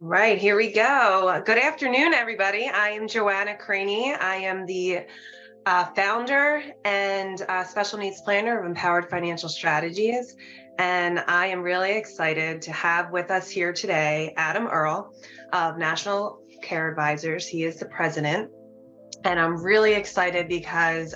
Right, here we go. Good afternoon, everybody. I am Joanna Craney. I am the founder and special needs planner of Empowered Financial Strategies. And I am really excited to have with us here today Adam Earl of National Care Advisors. He is the president. And I'm really excited because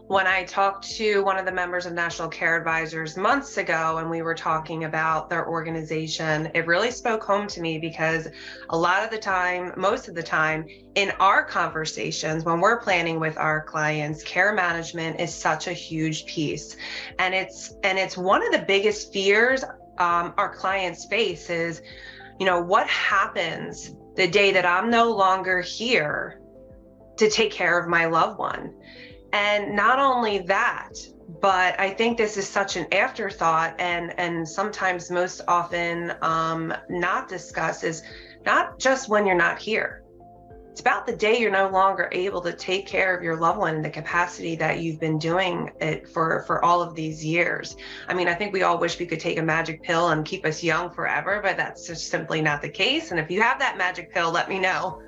when I talked to one of the members of National Care Advisors months ago, and we were talking about their organization, it really spoke home to me because a lot of the time, most of the time, in our conversations, when we're planning with our clients, care management is such a huge piece. And it's one of the biggest fears our clients face is, what happens the day that I'm no longer here to take care of my loved one? And not only that, but I think this is such an afterthought and sometimes most often not discussed is not just when you're not here. It's about the day you're no longer able to take care of your loved one in the capacity that you've been doing it for all of these years. I mean, I think we all wish we could take a magic pill and keep us young forever, but that's just simply not the case. And if you have that magic pill, let me know.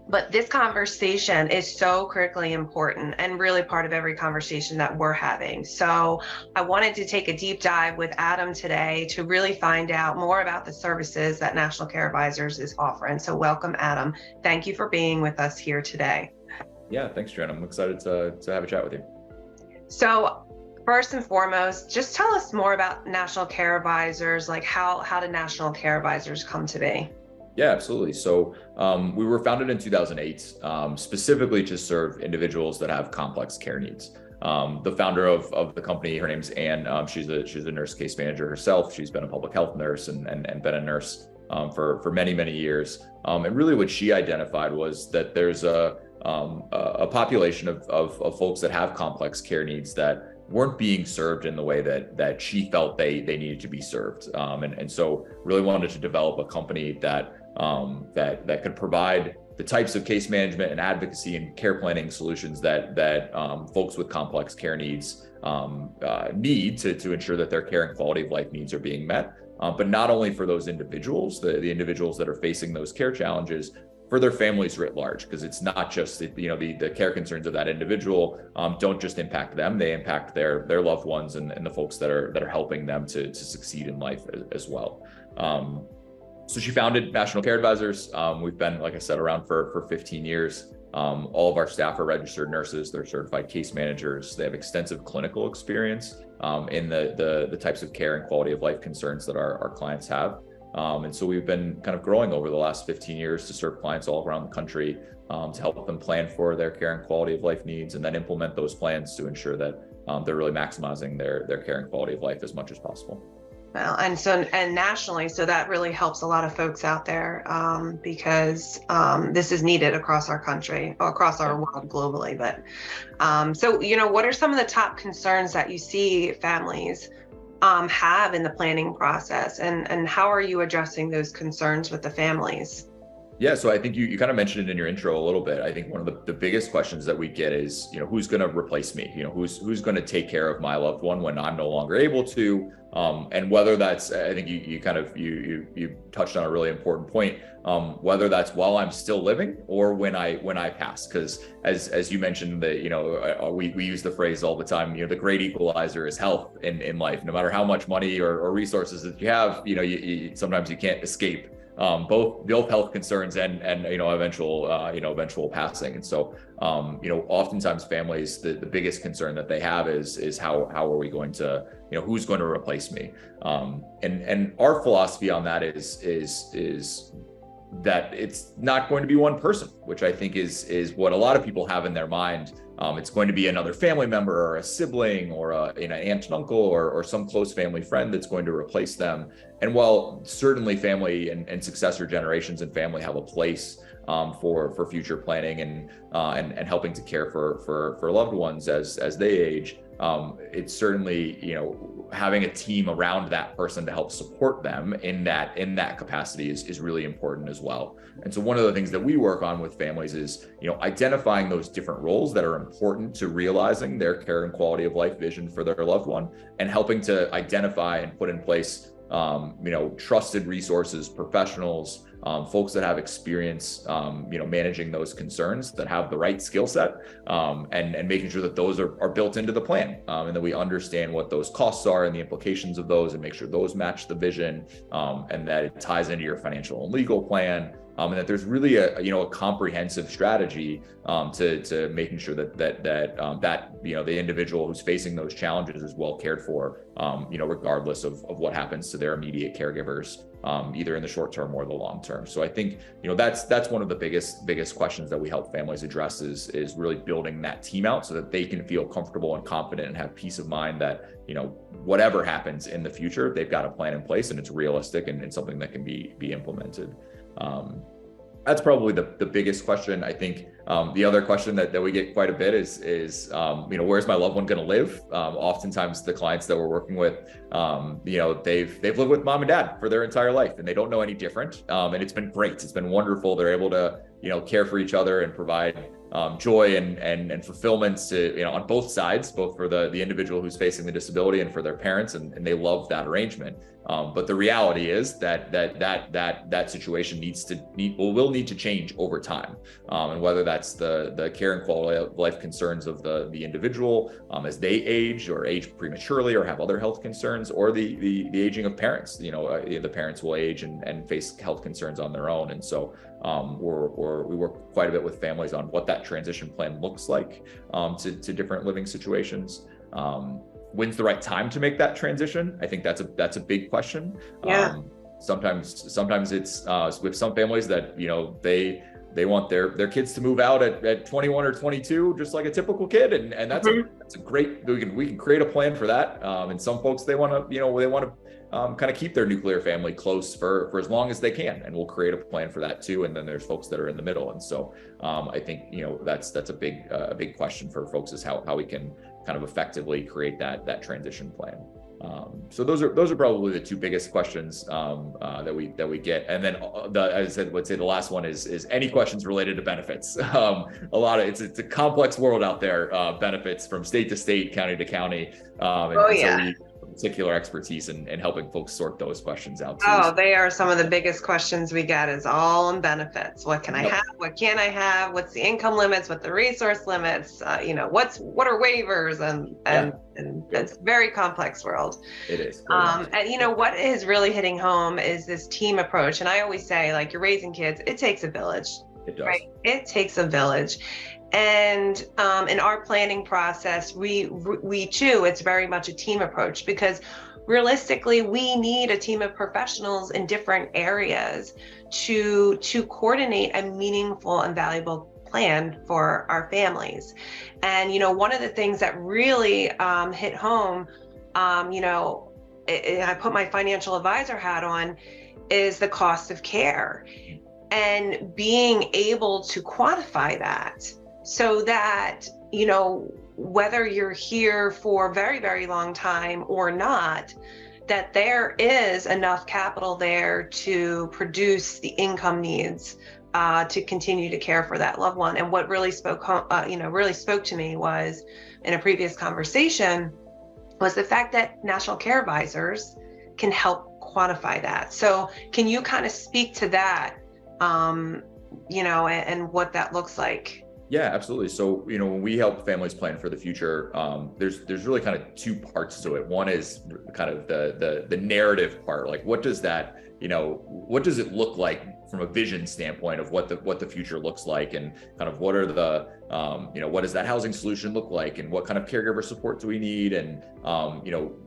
But this conversation is so critically important and really part of every conversation that we're having. So I wanted to take a deep dive with Adam today to really find out more about the services that National Care Advisors is offering. So welcome, Adam. Thank you for being with us here today. Yeah, thanks, Jen. I'm excited to have a chat with you. So first and foremost, just tell us more about National Care Advisors, like how did National Care Advisors come to be? Yeah, absolutely. So we were founded in 2008, specifically to serve individuals that have complex care needs. The founder of the company, her name's Anne. She's a nurse case manager herself. She's been a public health nurse and been a nurse for many, many years. And really what she identified was that there's a population of folks that have complex care needs that weren't being served in the way that she felt they needed to be served. And so really wanted to develop a company that could provide the types of case management and advocacy and care planning solutions that folks with complex care needs need to ensure that their care and quality of life needs are being met. But not only for those individuals, the individuals that are facing those care challenges, for their families writ large, because it's not just the care concerns of that individual don't just impact them; they impact their loved ones and the folks that are helping them to succeed in life as well. So she founded National Care Advisors. We've been, like I said, around for 15 years. All of our staff are registered nurses. They're certified case managers. They have extensive clinical experience in the types of care and quality of life concerns that our clients have. And so we've been kind of growing over the last 15 years to serve clients all around the country to help them plan for their care and quality of life needs and then implement those plans to ensure that they're really maximizing their care and quality of life as much as possible. Well, and nationally, so that really helps a lot of folks out there because this is needed across our country, or across our world globally. But so, what are some of the top concerns that you see families have in the planning process, and how are you addressing those concerns with the families? Yeah, so I think you kind of mentioned it in your intro a little bit. I think one of the biggest questions that we get is, who's going to replace me? Who's going to take care of my loved one when I'm no longer able to? And whether that's, I think you touched on a really important point. Whether that's while I'm still living or when I pass, because as you mentioned that we use the phrase all the time. The great equalizer is health in life. No matter how much money or resources that you have, sometimes you can't escape both health concerns and eventual passing. And so oftentimes families, the biggest concern that they have is how are we going to, who's going to replace me? And our philosophy on that is that it's not going to be one person, which I think is what a lot of people have in their mind. It's going to be another family member or a sibling or an aunt and uncle or some close family friend that's going to replace them. And while certainly family and successor generations and family have a place for future planning and helping to care for loved ones as they age, it's certainly having a team around that person to help support them in that capacity is really important as well. And so one of the things that we work on with families is identifying those different roles that are important to realizing their care and quality of life vision for their loved one, and helping to identify and put in place trusted resources, professionals, folks that have experience, managing those concerns, that have the right skill set, and making sure that those are built into the plan, and that we understand what those costs are and the implications of those, and make sure those match the vision, and that it ties into your financial and legal plan. And that there's really a comprehensive strategy to making sure that the individual who's facing those challenges is well cared for, regardless of what happens to their immediate caregivers, either in the short term or the long term. So I think that's one of the biggest questions that we help families address is really building that team out so that they can feel comfortable and confident and have peace of mind that whatever happens in the future, they've got a plan in place and it's realistic and something that can be implemented. That's probably the biggest question. I think the other question that we get quite a bit is where's my loved one going to live? Oftentimes the clients that we're working with, they've lived with mom and dad for their entire life and they don't know any different. And it's been great. It's been wonderful. They're able to, care for each other and provide joy and fulfillment to, on both sides, both for the individual who's facing the disability and for their parents, and they love that arrangement. But the reality is that situation will need to change over time, and whether that's the care and quality of life concerns of the individual as they age or age prematurely or have other health concerns, or the aging of parents. The parents will age and face health concerns on their own, and so we work quite a bit with families on what that transition plan looks like to different living situations. When's the right time to make that transition? I think that's a big question. Yeah. Sometimes it's with some families that they want their kids to move out at 21 or 22, just like a typical kid, and that's a great. We can create a plan for that. And some folks they want to kind of keep their nuclear family close for as long as they can, and we'll create a plan for that too. And then there's folks that are in the middle, and so I think that's a big question for folks is how we can kind of effectively create that transition plan. So those are probably the two biggest questions that we get. And then as I would say the last one is any questions related to benefits. It's a complex world out there, benefits from state to state, county to county. So we particular expertise in helping folks sort those questions out too. Oh, they are some of the biggest questions we get is all on benefits. What can I have? What can't I have? What's the income limits? What the resource limits? What are waivers? And it's a very complex world. It is. And what is really hitting home is this team approach. And I always say, like, you're raising kids, it takes a village. It does. Right? It takes a village. And in our planning process, we too, it's very much a team approach, because realistically, we need a team of professionals in different areas to coordinate a meaningful and valuable plan for our families. And, one of the things that really hit home, I put my financial advisor hat on, is the cost of care, and being able to quantify that. So that, whether you're here for a very, very long time or not, that there is enough capital there to produce the income needs to continue to care for that loved one. And what really spoke to me was, in a previous conversation, was the fact that national care advisors can help quantify that. So can you kind of speak to that, and what that looks like? Yeah, absolutely. So, when we help families plan for the future, there's really kind of two parts to it. One is kind of the narrative part, like what does it look like from a vision standpoint of what the future looks like, and kind of what are what does that housing solution look like, and what kind of caregiver support do we need, and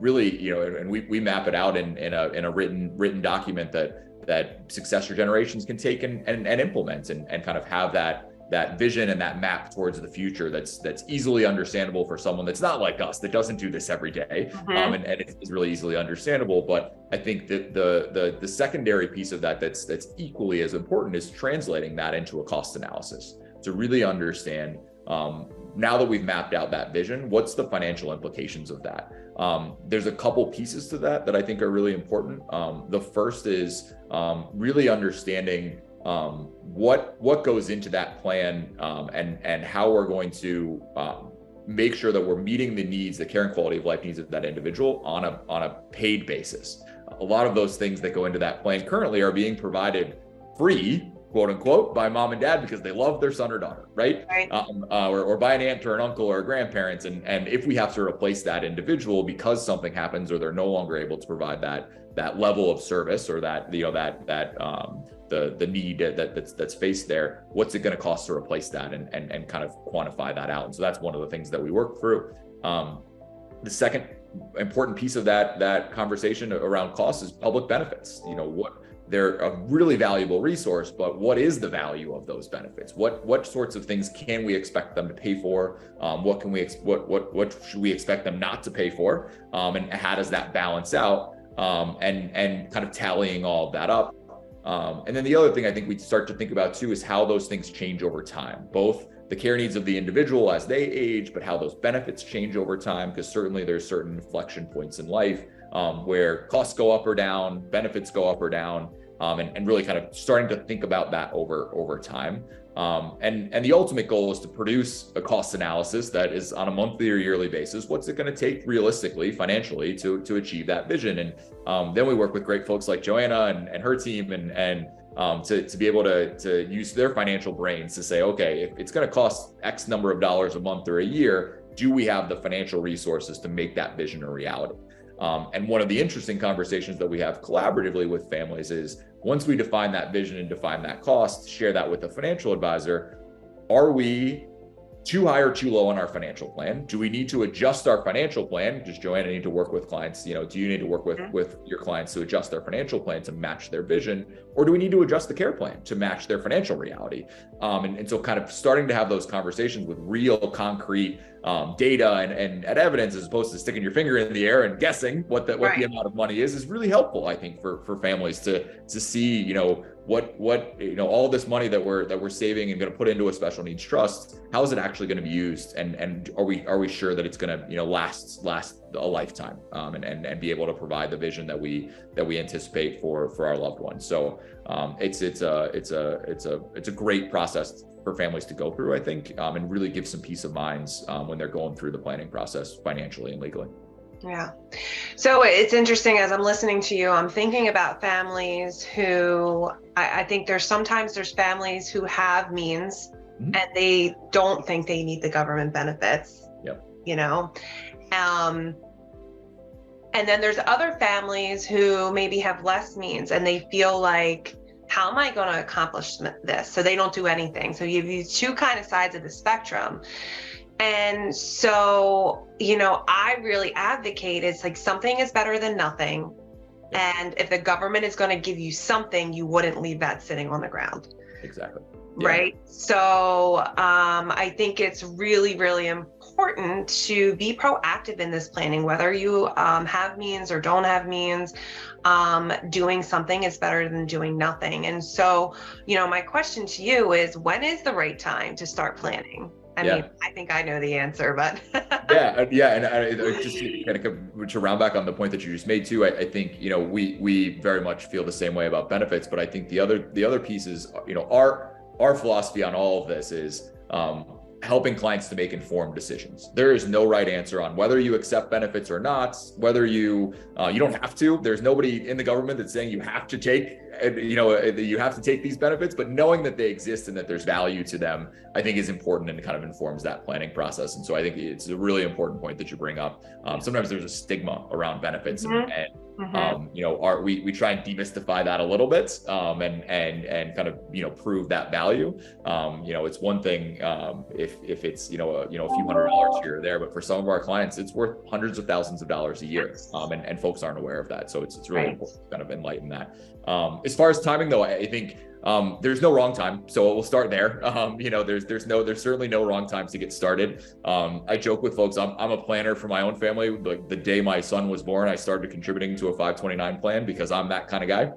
really, and we map it out in a written document that successor generations can take and implement and kind of have that vision and that map towards the future that's easily understandable for someone that's not like us, that doesn't do this every day. And it's really easily understandable. But I think that the secondary piece of that's equally as important is translating that into a cost analysis to really understand, now that we've mapped out that vision, what's the financial implications of that? There's a couple pieces to that I think are really important. The first is really understanding what goes into that plan, and how we're going to make sure that we're meeting the needs, the care and quality of life needs of that individual on a paid basis. a lot of those things that go into that plan currently are being provided free, quote unquote, by mom and dad because they love their son or daughter, right? Right. Or by an aunt or an uncle or grandparents. And if we have to replace that individual because something happens or they're no longer able to provide that level of service or that the need that's faced there, what's it going to cost to replace that and kind of quantify that out? And so that's one of the things that we work through. The second important piece of that conversation around costs is public benefits. They're a really valuable resource, but what is the value of those benefits? What sorts of things can we expect them to pay for? What should we expect them not to pay for? And how does that balance out? And kind of tallying all of that up. And then the other thing I think we start to think about too is how those things change over time, both the care needs of the individual as they age, but how those benefits change over time, because certainly there's certain inflection points in life where costs go up or down, benefits go up or down, and really kind of starting to think about that over time. And the ultimate goal is to produce a cost analysis that is on a monthly or yearly basis. What's it going to take realistically, financially, to achieve that vision? And then we work with great folks like Joanna and her team and to be able to use their financial brains to say, okay, if it's going to cost X number of dollars a month or a year, do we have the financial resources to make that vision a reality? And one of the interesting conversations that we have collaboratively with families is once we define that vision and define that cost, share that with the financial advisor. Are we too high or too low on our financial plan? Do we need to adjust our financial plan? Does Joanna need to work with clients? Do you need to work with your clients to adjust their financial plan to match their vision? Or do we need to adjust the care plan to match their financial reality? And so kind of starting to have those conversations with real concrete data and evidence, as opposed to sticking your finger in the air and guessing what the amount of money is really helpful, I think, for families to see, what all this money that we're saving and going to put into a special needs trust, how is it actually going to be used, and are we sure that it's going to last a lifetime, and be able to provide the vision that we anticipate for our loved ones. So it's a great process for families to go through, I think, and really give some peace of minds when they're going through the planning process financially and legally. Yeah. So it's interesting, as I'm listening to you, I'm thinking about families who I think there's families who have means and they don't think they need the government benefits. Yep. And then there's other families who maybe have less means and they feel like, how am I going to accomplish this? So they don't do anything. So you have these two kind of sides of the spectrum. And so, I really advocate, it's like something is better than nothing. And if the government is going to give you something, you wouldn't leave that sitting on the ground. Exactly. Yeah. Right. So I think it's really, really important to be proactive in this planning, whether you have means or don't have means. Doing something is better than doing nothing. And so, my question to you is, when is the right time to start planning? I mean, I think I know the answer, but yeah. And I just kind of to round back on the point that you just made too, I think, we very much feel the same way about benefits, but I think the other piece is, our philosophy on all of this is helping clients to make informed decisions. There is no right answer on whether you accept benefits or not, whether you don't have to. There's nobody in the government that's saying you have to take, these benefits, but knowing that they exist and that there's value to them, I think is important and kind of informs that planning process. And so I think it's a really important point that you bring up. Sometimes there's a stigma around benefits and we try and demystify that a little bit, and kind of, prove that value. It's one thing, if it's, a few $100s here or there, but for some of our clients, it's worth hundreds of thousands of dollars a year. And folks aren't aware of that. So it's really important to kind of enlighten that. As far as timing though, I think, there's no wrong time. So we'll start there. There's certainly no wrong times to get started. I joke with folks, I'm a planner for my own family. Like the day my son was born, I started contributing to a 529 plan because I'm that kind of guy.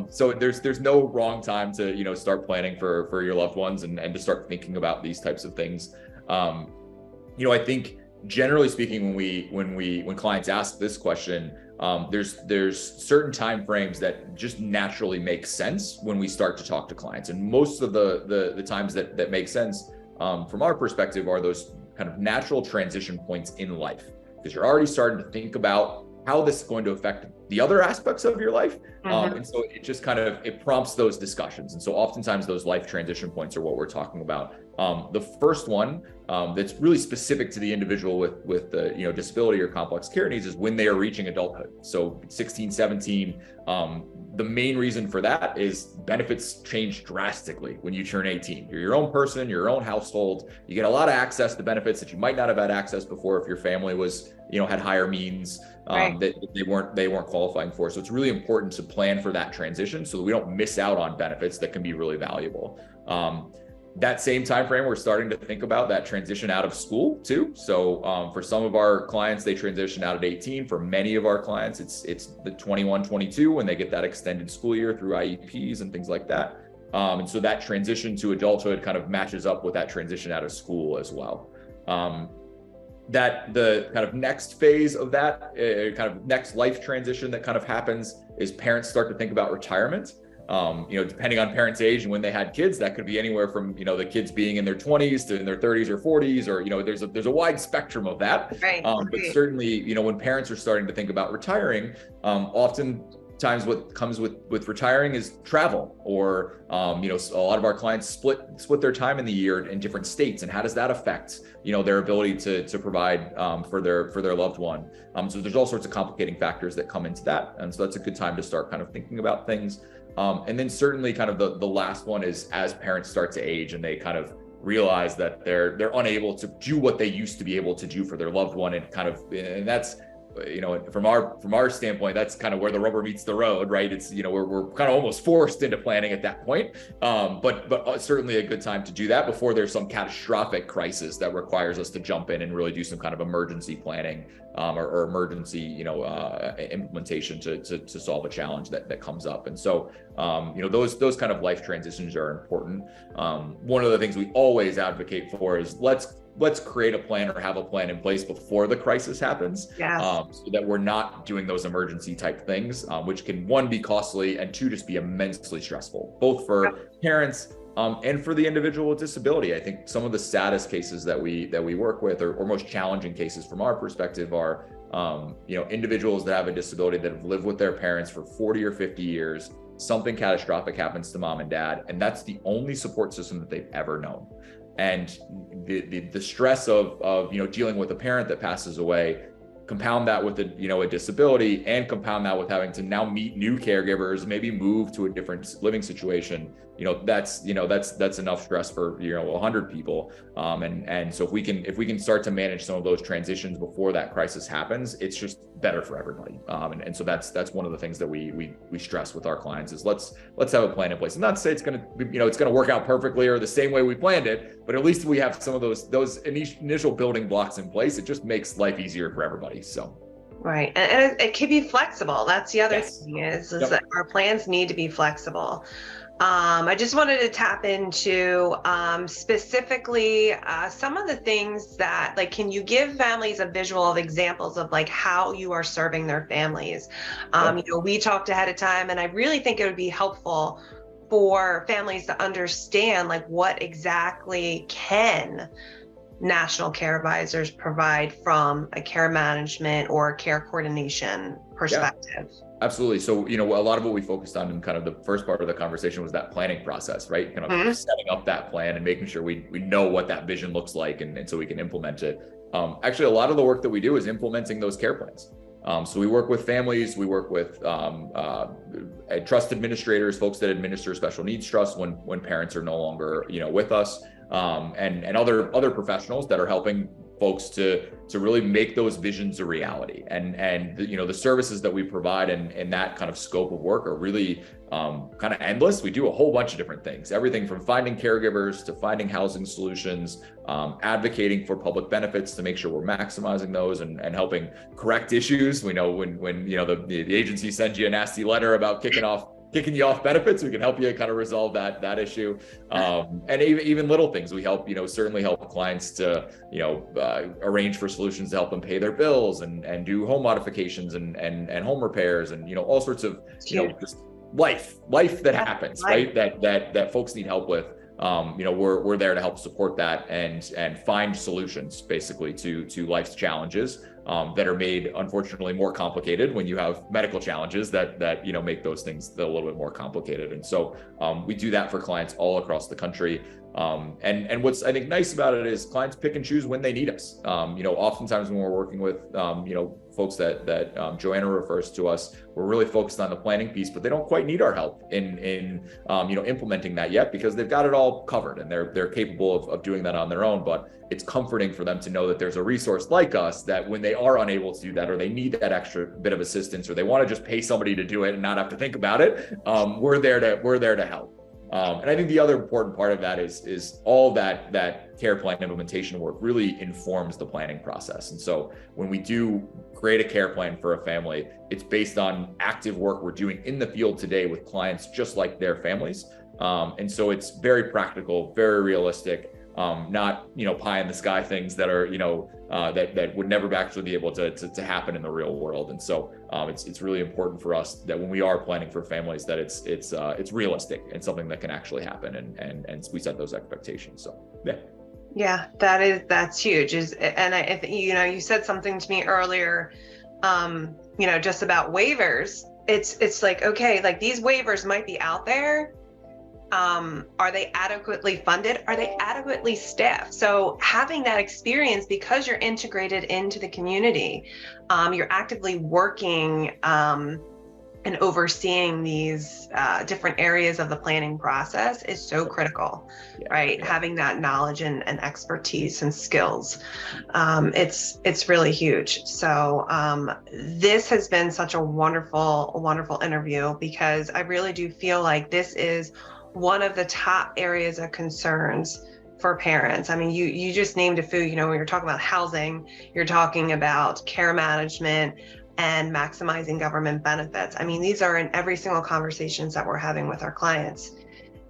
So there's no wrong time to, start planning for your loved ones and to start thinking about these types of things. I think generally speaking, when clients ask this question, there's certain timeframes that just naturally make sense when we start to talk to clients. And most of the times that make sense from our perspective are those kind of natural transition points in life, because you're already starting to think about how this is going to affect the other aspects of your life. Mm-hmm. And so it just kind of, it prompts those discussions. And so oftentimes those life transition points are what we're talking about. The first one that's really specific to the individual with the disability or complex care needs is when they are reaching adulthood. So 16, 17, the main reason for that is benefits change drastically when you turn 18. You're your own person, your own household. You get a lot of access to benefits that you might not have had access before if your family was, had higher means that they weren't qualifying for. So it's really important to plan for that transition so that we don't miss out on benefits that can be really valuable. That same time frame, we're starting to think about that transition out of school too. So for some of our clients, they transition out at 18. For many of our clients, it's the 21, 22 when they get that extended school year through IEPs and things like that. And so that transition to adulthood kind of matches up with that transition out of school as well. That the kind of next phase of that kind of next life transition that kind of happens is parents start to think about retirement. Depending on parents' age and when they had kids, that could be anywhere from, the kids being in their 20s to in their 30s or 40s, or, there's a wide spectrum of that. Right. But certainly, when parents are starting to think about retiring, oftentimes what comes with retiring is travel, or, a lot of our clients split their time in the year in different states. And how does that affect, their ability to provide for their loved one? So there's all sorts of complicating factors that come into that. And so that's a good time to start kind of thinking about things. And then certainly kind of the last one is as parents start to age and they kind of realize that they're unable to do what they used to be able to do for their loved one, and that's, from our standpoint, that's kind of where the rubber meets the road, right? It's, we're kind of almost forced into planning at that point. But certainly a good time to do that before there's some catastrophic crisis that requires us to jump in and really do some kind of emergency planning, or emergency, implementation to solve a challenge that comes up. And so, those kind of life transitions are important. One of the things we always advocate for is let's create a plan or have a plan in place before the crisis happens. Yes. So that we're not doing those emergency type things, which can, one, be costly, and two, just be immensely stressful, both for parents and for the individual with disability. I think some of the saddest cases that we work with, or most challenging cases from our perspective, are individuals that have a disability that have lived with their parents for 40 or 50 years. Something catastrophic happens to mom and dad, and that's the only support system that they've ever known. And the stress of dealing with a parent that passes away, compound that with a disability, and compound that with having to now meet new caregivers, maybe move to a different living situation, that's enough stress for 100 people. And so if we can start to manage some of those transitions before that crisis happens, it's just better for everybody. And so that's one of the things that we stress with our clients is let's have a plan in place. And not to say it's going to work out perfectly or the same way we planned it, but at least we have some of those initial building blocks in place. It just makes life easier for everybody. So. Right. And it can be flexible. That's the other thing is Yep. that our plans need to be flexible. I just wanted to tap into specifically some of the things that, like, can you give families a visual of examples of like how you are serving their families? We talked ahead of time, and I really think it would be helpful for families to understand like what exactly can national care advisors provide from a care management or care coordination perspective. Yeah. Absolutely. So, a lot of what we focused on in kind of the first part of the conversation was that planning process, right? Kind of setting up that plan and making sure we know what that vision looks like, and so we can implement it. Actually, a lot of the work that we do is implementing those care plans. So we work with families, we work with trust administrators, folks that administer special needs trusts when parents are no longer, with us, and other professionals that are helping folks to really make those visions a reality. And the services that we provide in that kind of scope of work are really kind of endless. We do a whole bunch of different things, everything from finding caregivers to finding housing solutions, advocating for public benefits to make sure we're maximizing those and helping correct issues. We know when the agency sends you a nasty letter about kicking you off benefits, we can help you kind of resolve that issue. And even little things, we help, certainly help clients to, arrange for solutions to help them pay their bills and do home modifications and home repairs and, all sorts of, just life that happens, right? That folks need help with. We're there to help support that and find solutions basically to life's challenges. that are made, unfortunately, more complicated when you have medical challenges that make those things a little bit more complicated. And so we do that for clients all across the country. And what's, I think, nice about it is clients pick and choose when they need us. Oftentimes when we're working with, folks that Joanna refers to us, we're really focused on the planning piece, but they don't quite need our help in implementing that yet, because they've got it all covered and they're capable of doing that on their own. But it's comforting for them to know that there's a resource like us that when they are unable to do that, or they need that extra bit of assistance, or they want to just pay somebody to do it and not have to think about it, we're there to help. And I think the other important part of that is all that care plan implementation work really informs the planning process. And so when we do create a care plan for a family, it's based on active work we're doing in the field today with clients just like their families. And so it's very practical, very realistic, not pie in the sky things that are that would never actually be able to happen in the real world. And so it's really important for us that when we are planning for families, that it's realistic and something that can actually happen, and we set those expectations. So yeah, that's huge. And I you said something to me earlier, just about waivers. It's like, okay, like these waivers might be out there. Are they adequately funded? Are they adequately staffed? So having that experience, because you're integrated into the community, you're actively working and overseeing these different areas of the planning process is so critical, right? Having that knowledge and expertise and skills, it's really huge. So this has been such a wonderful interview, because I really do feel like this is one of the top areas of concerns for parents. I mean, you just named a few. When you're talking about housing, you're talking about care management and maximizing government benefits. I mean, these are in every single conversations that we're having with our clients.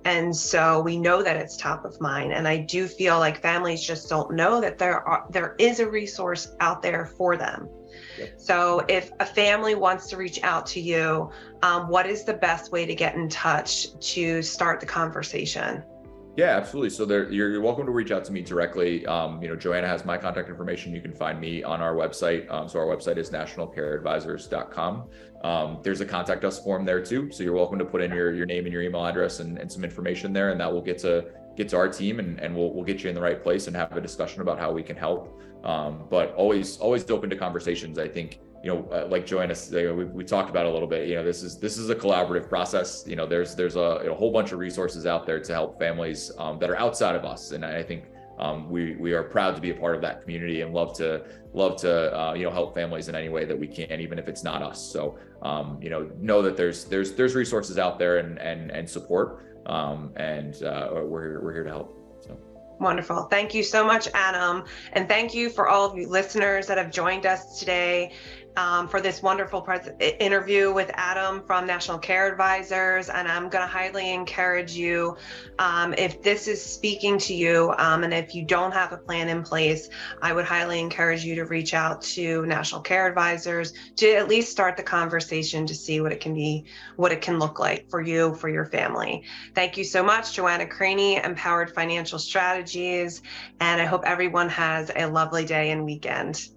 And so we know that it's top of mind. And I do feel like families just don't know that there is a resource out there for them. So if a family wants to reach out to you, what is the best way to get in touch to start the conversation? Yeah, absolutely. So you're welcome to reach out to me directly. Joanna has my contact information. You can find me on our website. So our website is nationalcareadvisors.com. There's a contact us form there too. So you're welcome to put in your name and your email address and some information there, and that will get to our team, and we'll get you in the right place and have a discussion about how we can help. But always open to conversations. I think, like Joanna said, we talked about it a little bit. This is a collaborative process. There's a whole bunch of resources out there to help families that are outside of us, and I think we are proud to be a part of that community and love to help families in any way that we can, even if it's not us. So know that there's resources out there and support, and we're here to help. So. Wonderful. Thank you so much, Adam. And thank you for all of you listeners that have joined us today for this wonderful interview with Adam from National Care Advisors. And I'm going to highly encourage you, if this is speaking to you, and if you don't have a plan in place, I would highly encourage you to reach out to National Care Advisors to at least start the conversation to see what it can look like for you, for your family. Thank you so much, Joanna Craney, Empowered Financial Strategies. And I hope everyone has a lovely day and weekend.